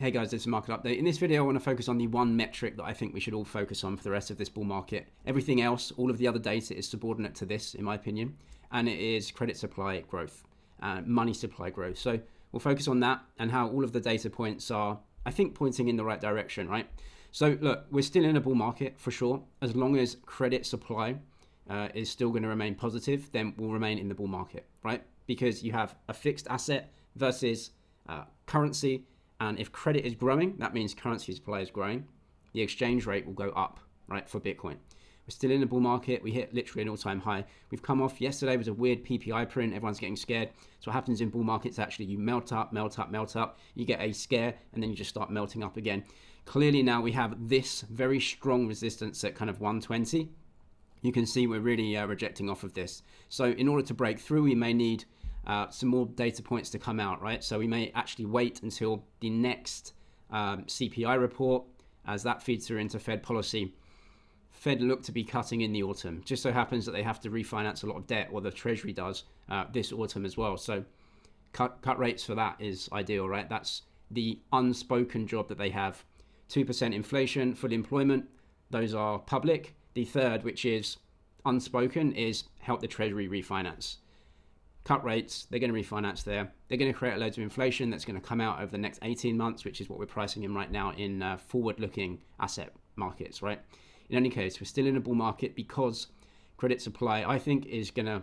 Hey guys, this is Market Update. In this video, I want to focus on the one metric that I think we should all focus on for the rest of this bull market. Everything else, all of the other data is subordinate to this, in my opinion, and it is credit supply growth, money supply growth. So we'll focus on that and how all of the data points are, I think, pointing in the right direction, right? So look, we're still in a bull market for sure. As long as credit supply is still going to remain positive, then we'll remain in the bull market, right? Because you have a fixed asset versus currency. And if credit is growing, that means currency supply is growing. The exchange rate will go up, right, for Bitcoin. We're still in the bull market. We hit literally an all-time high. We've come off. Yesterday was a weird PPI print. Everyone's getting scared. So what happens in bull markets, actually, you melt up. You get a scare, and then you just start melting up again. Clearly now we have this very strong resistance at kind of 120. You can see we're really rejecting off of this. So in order to break through, we may need some more data points to come out, right? So we may actually wait until the next CPI report as that feeds through into Fed policy. Fed look to be cutting in the autumn. Just so happens that they have to refinance a lot of debt, or the Treasury does this autumn as well. So cut rates for that is ideal, right? That's the unspoken job that they have. 2% inflation, full employment, those are public. The third, which is unspoken, is help the Treasury refinance. Cut rates, they're going to refinance there. They're going to create loads of inflation that's going to come out over the next 18 months, which is what we're pricing in right now in forward-looking asset markets, right? In any case, we're still in a bull market because credit supply, I think, is going to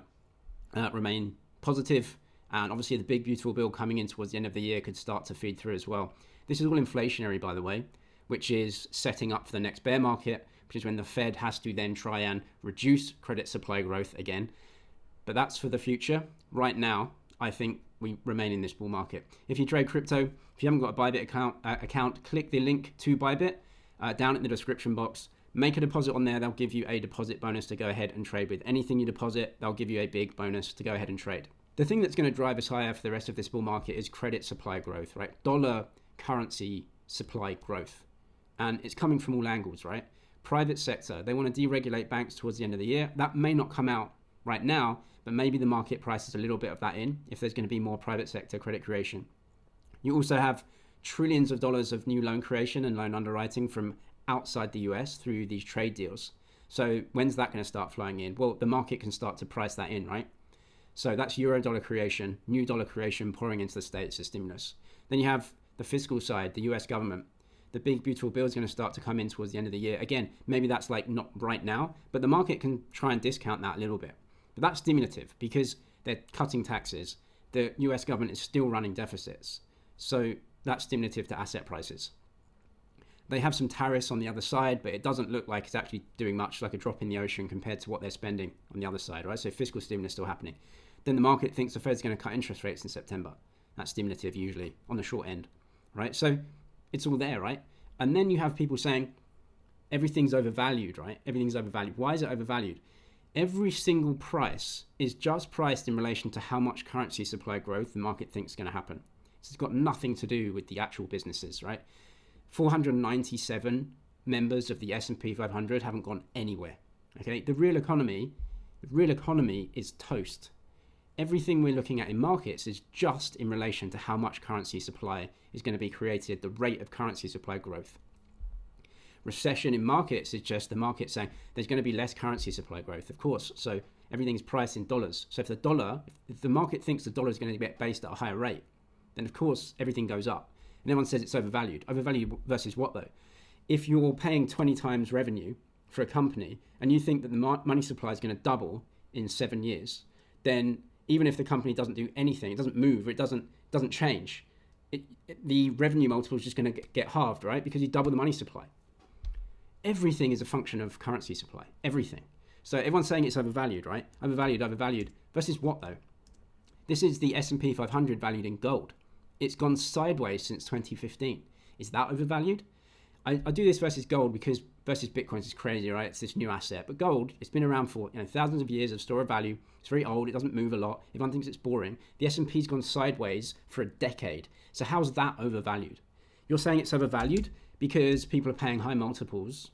remain positive. And obviously the big, beautiful bill coming in towards the end of the year could start to feed through as well. This is all inflationary, by the way, which is setting up for the next bear market, which is when the Fed has to then try and reduce credit supply growth again. But that's for the future. Right now, I think we remain in this bull market. If you trade crypto, if you haven't got a Bybit account, click the link to Bybit down in the description box. Make a deposit on there. They'll give you a deposit bonus to go ahead and trade with. Anything you deposit, they'll give you a big bonus to go ahead and trade. The thing that's going to drive us higher for the rest of this bull market is credit supply growth, right? Dollar currency supply growth. And it's coming from all angles, right? Private sector, they want to deregulate banks towards the end of the year. That may not come out right now, but maybe the market prices a little bit of that in if there's going to be more private sector credit creation. You also have trillions of dollars of new loan creation and loan underwriting from outside the US through these trade deals. So when's that going to start flowing in? Well, the market can start to price that in, right? So that's euro dollar creation, new dollar creation pouring into the states as stimulus. Then you have the fiscal side, the US government. The big, beautiful bill is going to start to come in towards the end of the year. Again, maybe that's like not right now, but the market can try and discount that a little bit. But that's stimulative because they're cutting taxes. The US government is still running deficits. So that's stimulative to asset prices. They have some tariffs on the other side, but it doesn't look like it's actually doing much, like a drop in the ocean compared to what they're spending on the other side, right? So fiscal stimulus is still happening. Then the market thinks the Fed's going to cut interest rates in September. That's stimulative usually on the short end, right? So it's all there, right? And then you have people saying everything's overvalued, right? Everything's overvalued. Why is it overvalued? Every single price is just priced in relation to how much currency supply growth the market thinks is going to happen. So it's got nothing to do with the actual businesses, right? 497 members of the S&P 500 haven't gone anywhere, okay? The real economy is toast. Everything we're looking at in markets is just in relation to how much currency supply is going to be created, the rate of currency supply growth. Recession in markets is just the market saying there's going to be less currency supply growth, of course. So everything's priced in dollars. So if the market thinks the dollar is going to be based at a higher rate, then of course everything goes up. And everyone says it's overvalued. Overvalued versus what though? If you're paying 20 times revenue for a company and you think that the money supply is going to double in 7 years, then even if the company doesn't do anything, it doesn't move, it doesn't change, the revenue multiple is just going to get halved, right? Because you double the money supply. Everything is a function of currency supply, everything. So everyone's saying it's overvalued, right? Overvalued. Versus what though? This is the S&P 500 valued in gold. It's gone sideways since 2015. Is that overvalued? I do this versus gold because versus Bitcoin is crazy, right? It's this new asset. But gold, it's been around for thousands of years of store of value. It's very old. It doesn't move a lot. Everyone thinks it's boring. The S&P's gone sideways for a decade. So how's that overvalued? You're saying it's overvalued because people are paying high multiples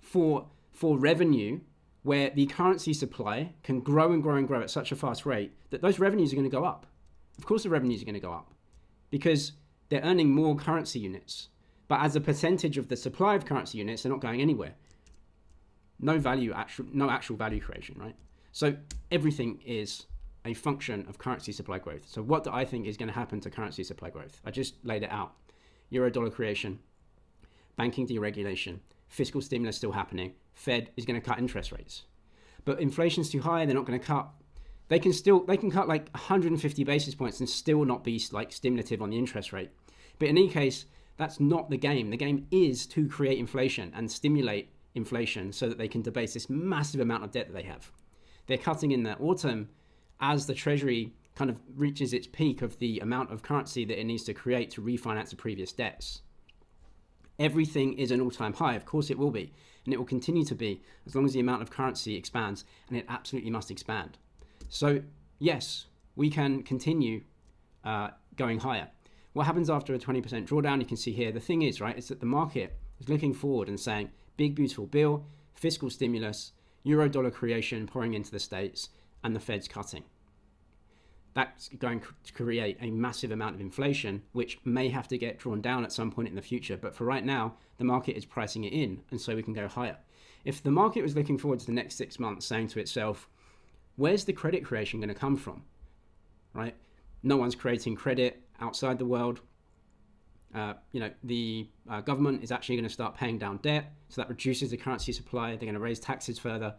for revenue where the currency supply can grow and grow and grow at such a fast rate that those revenues are going to go up. Of course the revenues are going to go up because they're earning more currency units. But as a percentage of the supply of currency units, they're not going anywhere. No actual value creation, right? So everything is a function of currency supply growth. So what do I think is going to happen to currency supply growth? I just laid it out. Euro dollar creation, banking deregulation, fiscal stimulus still happening. Fed is going to cut interest rates. But inflation's too high, they're not going to cut. They can cut like 150 basis points and still not be like stimulative on the interest rate. But in any case, that's not the game. The game is to create inflation and stimulate inflation so that they can debase this massive amount of debt that they have. They're cutting in the autumn as the Treasury kind of reaches its peak of the amount of currency that it needs to create to refinance the previous debts. Everything is an all-time high. Of course it will be. And it will continue to be as long as the amount of currency expands, and it absolutely must expand. So yes, we can continue going higher. What happens after a 20% drawdown, you can see here, the thing is, right, is that the market is looking forward and saying, big, beautiful bill, fiscal stimulus, euro dollar creation pouring into the States, and the Fed's cutting. That's going to create a massive amount of inflation, which may have to get drawn down at some point in the future. But for right now, the market is pricing it in, and so we can go higher. If the market was looking forward to the next 6 months, saying to itself, where's the credit creation going to come from, right? No one's creating credit outside the world. The government is actually going to start paying down debt, so that reduces the currency supply. They're going to raise taxes further.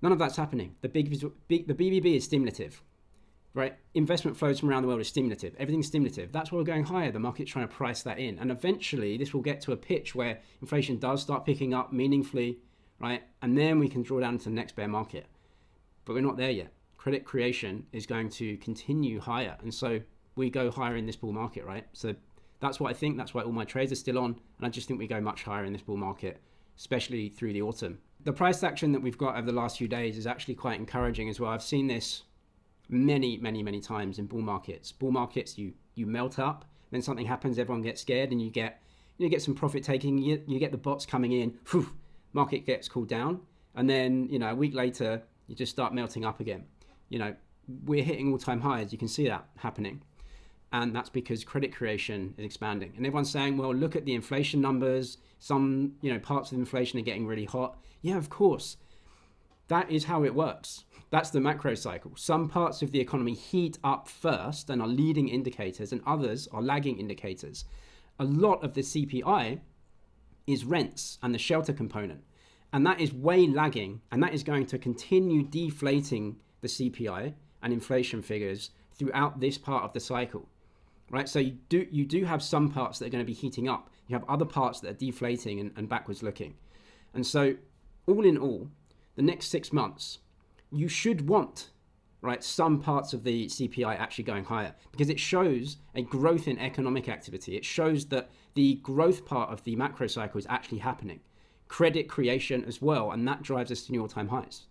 None of that's happening. The BBB is stimulative, right? Investment flows from around the world is stimulative. Everything's stimulative. That's why we're going higher. The market's trying to price that in. And eventually this will get to a pitch where inflation does start picking up meaningfully, right? And then we can draw down into the next bear market. But we're not there yet. Credit creation is going to continue higher. And so we go higher in this bull market, right? So that's what I think. That's why all my trades are still on. And I just think we go much higher in this bull market, especially through the autumn. The price action that we've got over the last few days is actually quite encouraging as well. I've seen this many times in bull markets. Bull markets, you melt up, then something happens, everyone gets scared, and you get some profit taking. You get the bots coming in, market gets cooled down, and then a week later you just start melting up again. We're hitting all-time highs. You can see that happening. And that's because credit creation is expanding. And everyone's saying, well, look at the inflation numbers. Some, parts of inflation are getting really hot. Yeah, of course. That is how it works. That's the macro cycle. Some parts of the economy heat up first and are leading indicators, and others are lagging indicators. A lot of the CPI is rents and the shelter component. And that is way lagging, and that is going to continue deflating the CPI and inflation figures throughout this part of the cycle. Right, so you do have some parts that are going to be heating up. You have other parts that are deflating and backwards looking. And so, all in all, the next 6 months, you should want, right, some parts of the CPI actually going higher, because it shows a growth in economic activity. It shows that the growth part of the macro cycle is actually happening. Credit creation as well, and that drives us to new all-time highs.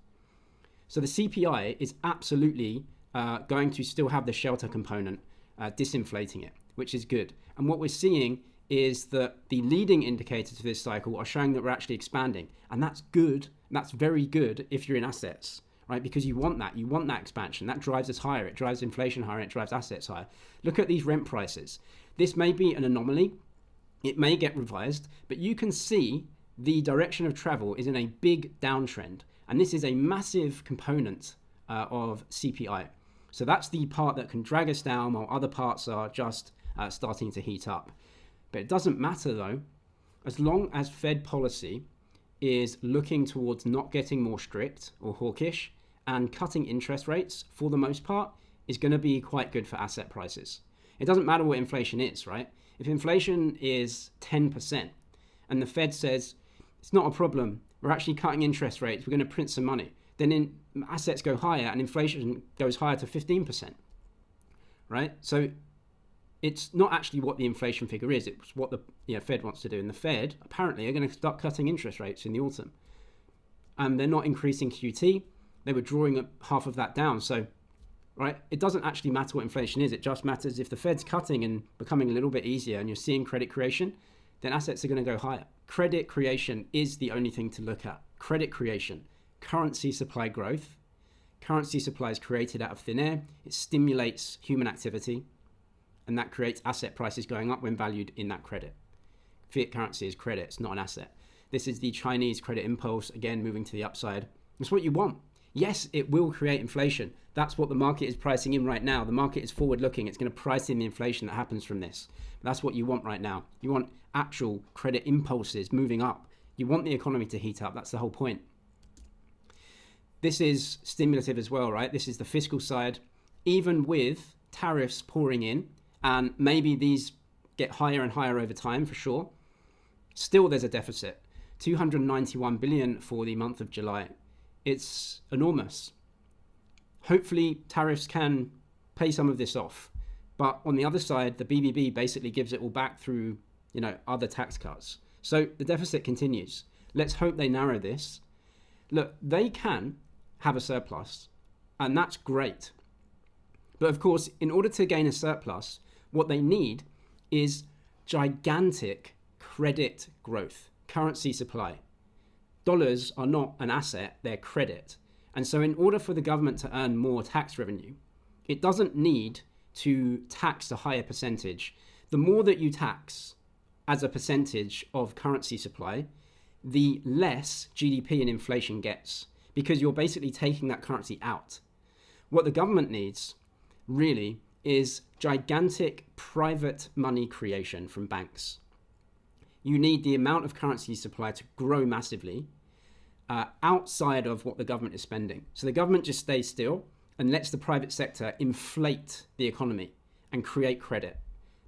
So the CPI is absolutely going to still have the shelter component disinflating it, which is good. And what we're seeing is that the leading indicators of this cycle are showing that we're actually expanding. And that's good. That's very good if you're in assets, right? Because you want that. You want that expansion. That drives us higher. It drives inflation higher. It drives assets higher. Look at these rent prices. This may be an anomaly. It may get revised, but you can see the direction of travel is in a big downtrend. And this is a massive component of CPI. So that's the part that can drag us down while other parts are just starting to heat up. But it doesn't matter though, as long as Fed policy is looking towards not getting more strict or hawkish and cutting interest rates for the most part is going to be quite good for asset prices. It doesn't matter what inflation is, right? If inflation is 10% and the Fed says it's not a problem, we're actually cutting interest rates, we're going to print some money, then assets go higher and inflation goes higher to 15%, right? So it's not actually what the inflation figure is, it's what the Fed wants to do. And the Fed apparently are going to start cutting interest rates in the autumn. And they're not increasing QT, they were drawing up half of that down. So, right, it doesn't actually matter what inflation is, it just matters if the Fed's cutting and becoming a little bit easier and you're seeing credit creation, then assets are going to go higher. Credit creation is the only thing to look at. Credit creation. Currency supply growth. Currency supply is created out of thin air. It stimulates human activity. and that creates asset prices going up when valued in that credit. Fiat currency is credit, it's not an asset. This is the Chinese credit impulse, again, moving to the upside. It's what you want. Yes, it will create inflation. That's what the market is pricing in right now. The market is forward looking. It's going to price in the inflation that happens from this. That's what you want right now. You want actual credit impulses moving up. You want the economy to heat up. That's the whole point. This is stimulative as well, right? This is the fiscal side. Even with tariffs pouring in, and maybe these get higher and higher over time for sure, still there's a deficit. 291 billion for the month of July. It's enormous. Hopefully tariffs can pay some of this off. But on the other side, the BBB basically gives it all back through, other tax cuts. So the deficit continues. Let's hope they narrow this. Look, they can have a surplus, and that's great. But of course, in order to gain a surplus, what they need is gigantic credit growth, currency supply. Dollars are not an asset, they're credit. And so in order for the government to earn more tax revenue, it doesn't need to tax a higher percentage. The more that you tax as a percentage of currency supply, the less GDP and inflation gets, because you're basically taking that currency out. What the government needs really is gigantic private money creation from banks. You need the amount of currency supply to grow massively outside of what the government is spending. So the government just stays still and lets the private sector inflate the economy and create credit.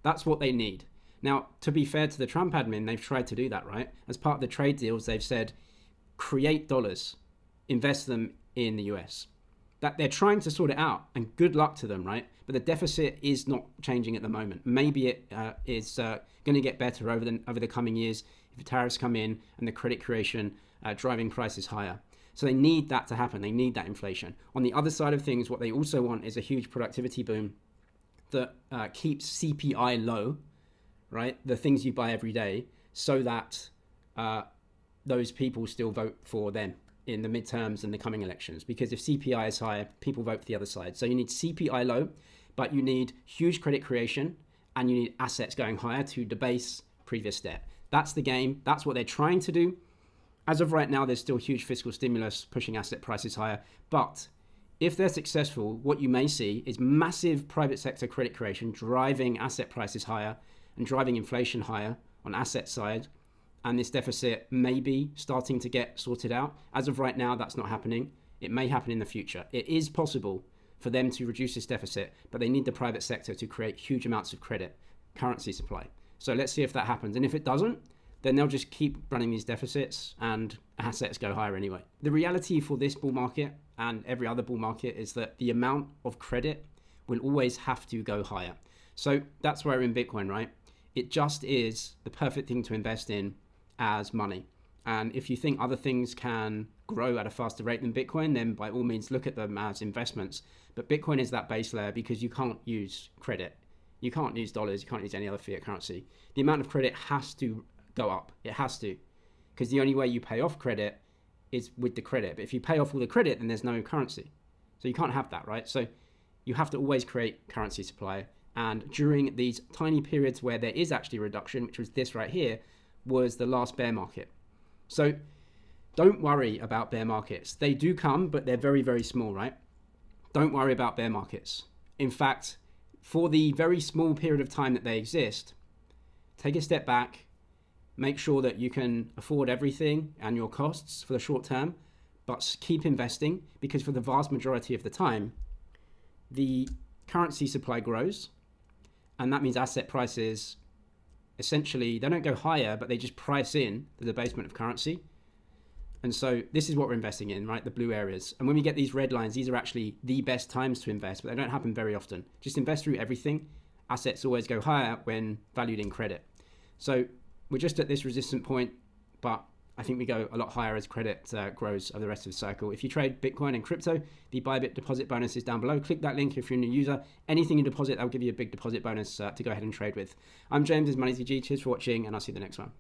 That's what they need. Now, to be fair to the Trump admin, they've tried to do that, right? As part of the trade deals, they've said, create dollars, invest them in the US. That they're trying to sort it out, and good luck to them, right? But the deficit is not changing at the moment. Maybe it is going to get better over the coming years if the tariffs come in and the credit creation driving prices higher. So they need that to happen. They need that inflation. On the other side of things, what they also want is a huge productivity boom that keeps CPI low, right? The things you buy every day, so that those people still vote for them in the midterms and the coming elections. Because if CPI is higher, people vote for the other side. So you need CPI low, but you need huge credit creation, and you need assets going higher to debase previous debt. That's the game. That's what they're trying to do. As of right now, there's still huge fiscal stimulus pushing asset prices higher. But if they're successful, what you may see is massive private sector credit creation driving asset prices higher and driving inflation higher on asset side. And this deficit may be starting to get sorted out. As of right now, that's not happening. It may happen in the future. It is possible for them to reduce this deficit, but they need the private sector to create huge amounts of credit, currency supply. So let's see if that happens. And if it doesn't, then they'll just keep running these deficits and assets go higher anyway. The reality for this bull market and every other bull market is that the amount of credit will always have to go higher. So that's why we're in Bitcoin, right? It just is the perfect thing to invest in as money. And if you think other things can grow at a faster rate than Bitcoin, then by all means look at them as investments. But Bitcoin is that base layer because you can't use credit. You can't use dollars. You can't use any other fiat currency. The amount of credit has to go up. It has to. Because the only way you pay off credit is with the credit. But if you pay off all the credit, then there's no currency. So you can't have that, right? So you have to always create currency supply. And during these tiny periods where there is actually a reduction, which was this right here, was the last bear market. So don't worry about bear markets. They do come, but they're very, very small, right? Don't worry about bear markets. In fact, for the very small period of time that they exist, take a step back, make sure that you can afford everything and your costs for the short term, but keep investing, because for the vast majority of the time, the currency supply grows, and that means asset prices essentially, they don't go higher, but they just price in the debasement of currency. And so this is what we're investing in, right? The blue areas. And when we get these red lines, these are actually the best times to invest, but they don't happen very often. Just invest through everything. Assets always go higher when valued in credit. So we're just at this resistant point, but I think we go a lot higher as credit grows over the rest of the cycle. If you trade Bitcoin and crypto, the Bybit deposit bonus is down below. Click that link if you're a new user. Anything you deposit, that'll give you a big deposit bonus to go ahead and trade with. I'm James, this is MoneyZG. Cheers for watching, and I'll see you in the next one.